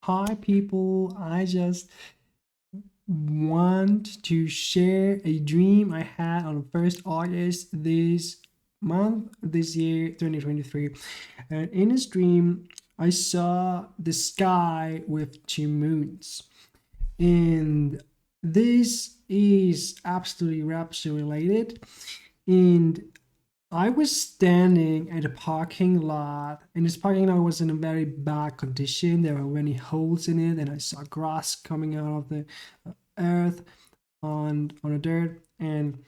Hi, people. I just want to share a dream I had on 1st August this month, this year, 2023. And in this dream, I saw the sky with two moons. And this is absolutely rapture related. And I was standing at a parking lot, and this parking lot was in a very bad condition. There were many holes in it, and I saw grass coming out of the earth on the dirt, and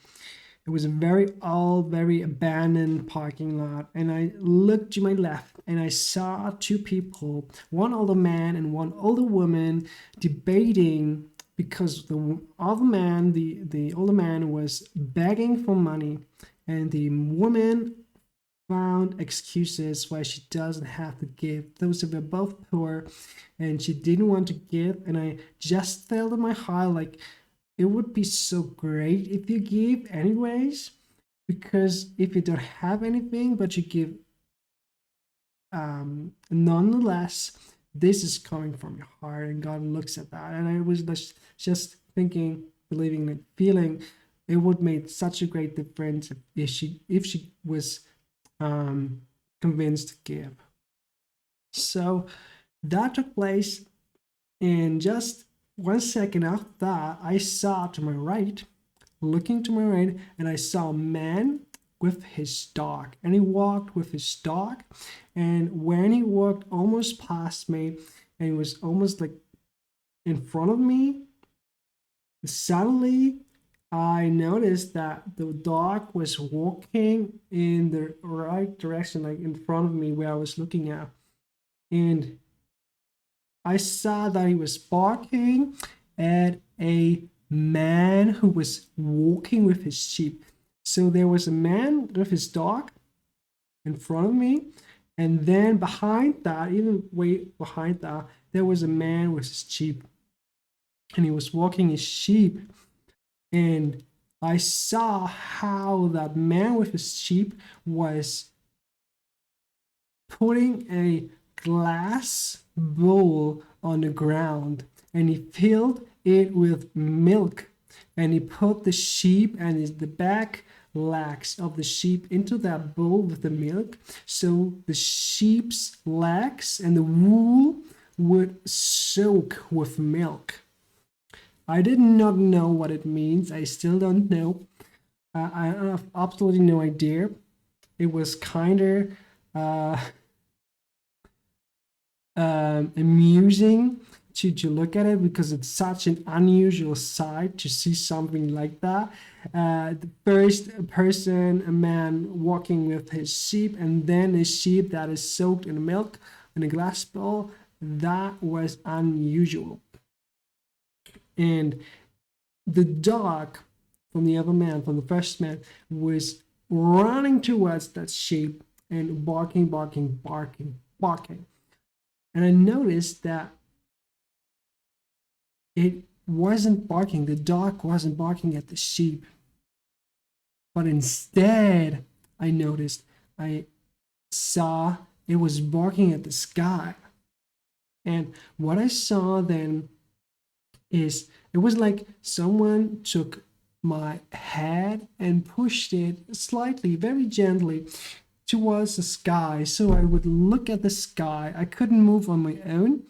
it was a very old, very abandoned parking lot. And I looked to my left, and I saw two people, one older man and one older woman, debating because the older man was begging for money, and the woman found excuses why she doesn't have to give. Those were both poor, and she didn't want to give. And I just felt in my heart like it would be so great if you give anyways, because if you don't have anything but you give nonetheless, this is coming from your heart, and God looks at that. And I was just thinking, believing, and feeling it would make such a great difference if she was convinced to give. So that took place, and just 1 second after that, I saw to my right, looking to my right, and I saw a man with his dog, and he walked with his dog. And when he walked almost past me, and he was almost like in front of me, suddenly I noticed that the dog was walking in the right direction, like in front of me where I was looking at. And I saw that he was barking at a man who was walking with his sheep. So there was a man with his dog in front of me, and then behind that, even way behind that, there was a man with his sheep, and he was walking his sheep. And I saw how that man with his sheep was putting a glass bowl on the ground, and he filled it with milk, and he put the sheep and the back legs of the sheep into that bowl with the milk, so the sheep's legs and the wool would soak with milk. I did not know what it means. I still don't know. I have absolutely no idea. It was kind of amusing to look at it, because it's such an unusual sight to see something like that. The first person, a man walking with his sheep, and then a sheep that is soaked in milk in a glass bowl. That was unusual. And the dog from the other man, from the first man, was running towards that sheep and barking, barking, barking, barking. And I noticed that it wasn't barking, the dog wasn't barking at the sheep, but instead, I saw it was barking at the sky. And what I saw then is it was like someone took my head and pushed it slightly, very gently, towards the sky, so I would look at the sky. I couldn't move on my own.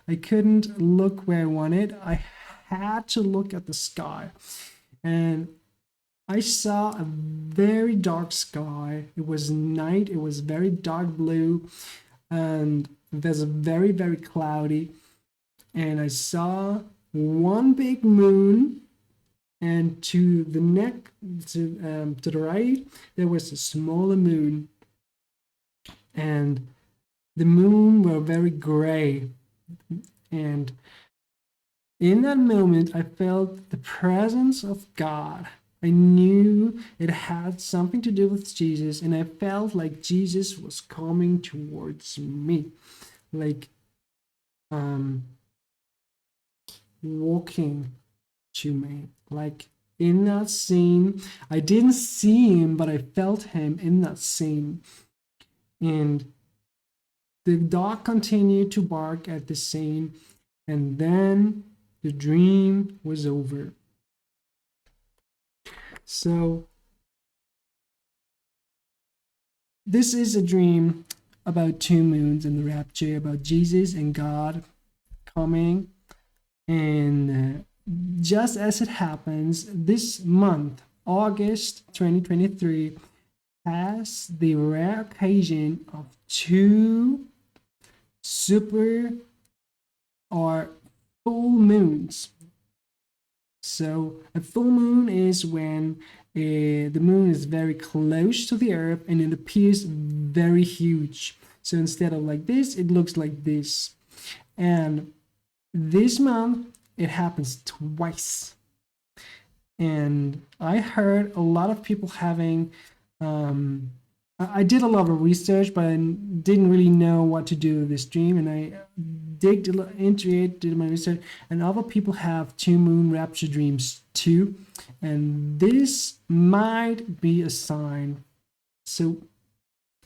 I couldn't look where I wanted. I had to look at the sky. And I saw a very dark sky. It was night. It was very dark blue, and it was very, very cloudy. And I saw one big moon, and to the to the right there was a smaller moon, and the moon were very gray. And in that moment, I felt the presence of God. I knew it had something to do with Jesus, and I felt like Jesus was coming towards me, like walking to me. Like in that scene, I didn't see him, but I felt him in that scene. And the dog continued to bark at the scene, And then the dream was over. So this is a dream about two moons and the rapture, about Jesus and God coming. And just as it happens, this month, August 2023, has the rare occasion of two super or full moons. So a full moon is when the moon is very close to the earth and it appears very huge. So instead of like this, it looks like this. And this month, it happens twice. And I heard a lot of people having I did a lot of research, but I didn't really know what to do with this dream. And I digged into it, did my research, and other people have two moon rapture dreams too. And this might be a sign. So,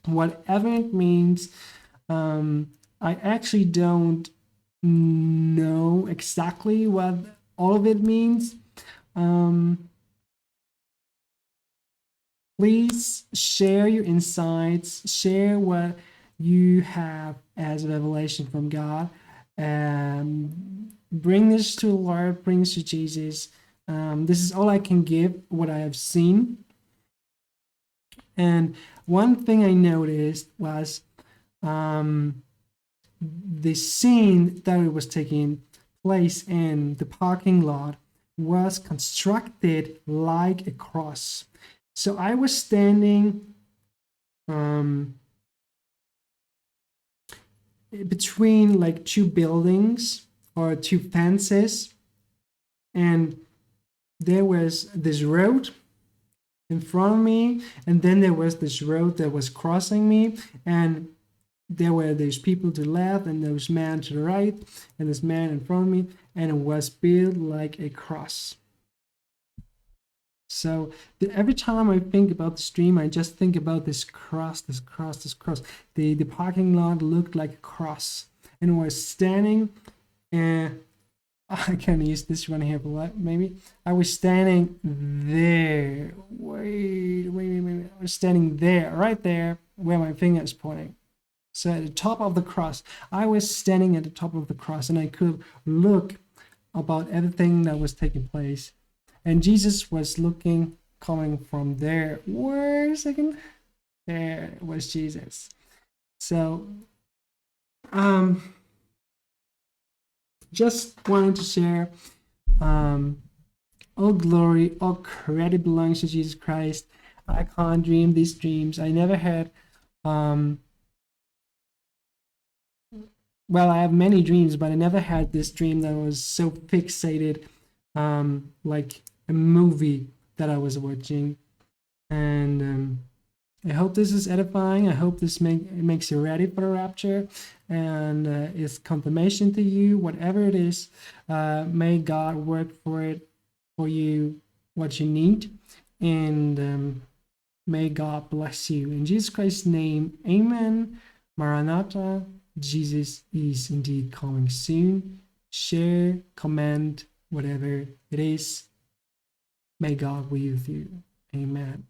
whatever it means, I actually don't know exactly what all of it means. Please share your insights, share what you have as a revelation from God. Bring this to the Lord, bring this to Jesus. This is all I can give, what I have seen. And one thing I noticed was the scene that it was taking place in the parking lot was constructed like a cross. So I was standing between like two buildings or two fences, and there was this road in front of me, and then there was this road that was crossing me, and there were these people to the left, and there was man to the right, and this man in front of me, and it was built like a cross. So every time I think about the stream, I just think about this cross, this cross, this cross. The parking lot looked like a cross, and I was standing, and I can use this one here, but maybe I was standing there. Wait. I was standing there, right there, where my finger is pointing. So at the top of the cross, I was standing at the top of the cross, and I could look about everything that was taking place. And Jesus was looking, coming from there. Wait a second. There was Jesus. So, just wanted to share. All glory, all credit belongs to Jesus Christ. I can't dream these dreams. I never had. Well, I have many dreams, but I never had this dream that was so fixated, like a movie that I was watching. And I hope this is edifying. I hope this makes you ready for the rapture, and is confirmation to you, whatever it is. May God work for it for you, what you need, and may God bless you. In Jesus Christ's name, amen. Maranatha. Jesus is indeed coming soon. Share, comment, whatever it is. May God be with you. Amen.